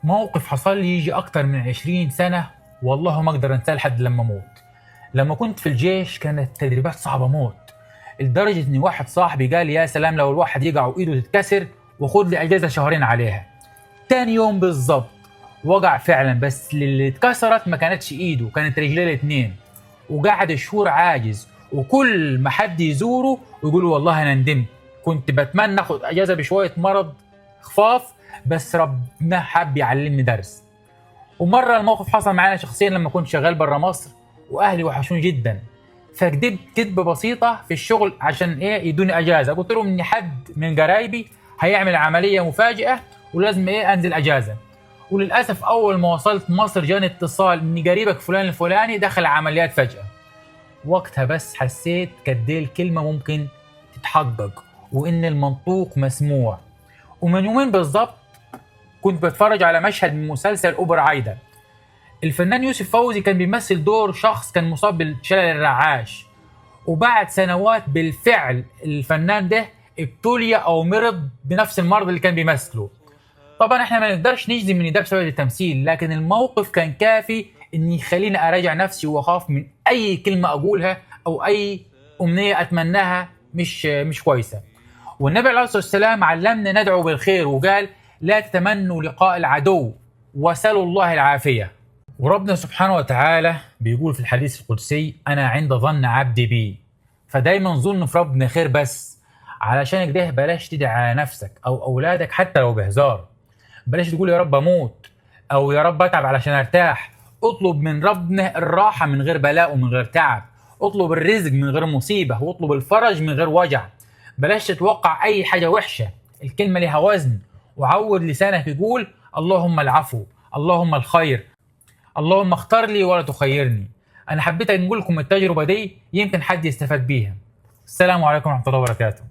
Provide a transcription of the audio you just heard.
موقف حصل لي يجي أكتر من 20 سنة، والله ما أقدر أنساه لحد لما أموت. لما كنت في الجيش كانت التدريبات صعبة موت، لدرجة إن واحد صاحبي قال لي يا سلام لو الواحد يقع وإيده تتكسر وخد لي أجازة شهرين عليها. تاني يوم بالظبط وقع فعلا، بس اللي اتكسرت ما كانتش إيده، كانت رجليه الاتنين، وقعد شهور عاجز. وكل ما حد يزوره ويقول والله أنا ندمت، كنت بتمنى أخد أجازة بشوية مرض خفاف، بس ربنا حب يعلمني درس. ومره الموقف حصل معانا شخصيا لما كنت شغال بره مصر واهلي وحشوني جدا، فكدبت كدبه بسيطه في الشغل عشان يدوني اجازه. قلت لهم ان حد من قرايبي هيعمل عمليه مفاجئه ولازم انزل اجازه. وللاسف اول ما وصلت مصر جاني اتصال ان قريبك فلان الفلاني دخل عمليات فجاه. وقتها بس حسيت قد ايه الكلمه ممكن تتحقق وان المنطوق مسموع. ومن يومين بالظبط كنت بتفرج على مشهد من مسلسل اوبرا عايدة. الفنان يوسف فوزي كان بيمثل دور شخص كان مصاب بالشلل الرعاش، وبعد سنوات بالفعل الفنان ده ابتلي او مرض بنفس المرض اللي كان بيمثله. طبعا احنا ما نقدرش نجزم ان ده بسبب التمثيل، لكن الموقف كان كافي ان يخليني اراجع نفسي واخاف من اي كلمه اقولها او اي امنيه اتمناها مش كويسه. والنبي عليه الصلاه والسلام علمنا ندعو بالخير وقال لا تتمنوا لقاء العدو وسلوا الله العافيه. وربنا سبحانه وتعالى بيقول في الحديث القدسي انا عند ظن عبدي بي. فدايما ظن في ربنا خير، بس علشان كده بلاش تدعي على نفسك او اولادك حتى لو بهزار. بلاش تقول يا رب اموت او يا رب اتعب علشان ارتاح. اطلب من ربنا الراحه من غير بلاء ومن غير تعب، اطلب الرزق من غير مصيبه، واطلب الفرج من غير وجع. بلاش تتوقع اي حاجه وحشه، الكلمه لها وزن. وعود لسانك يقول اللهم العفو، اللهم الخير، اللهم اختار لي ولا تخيرني. انا حبيت نقول لكم التجربه دي يمكن حد يستفاد بيها. السلام عليكم ورحمه الله وبركاته.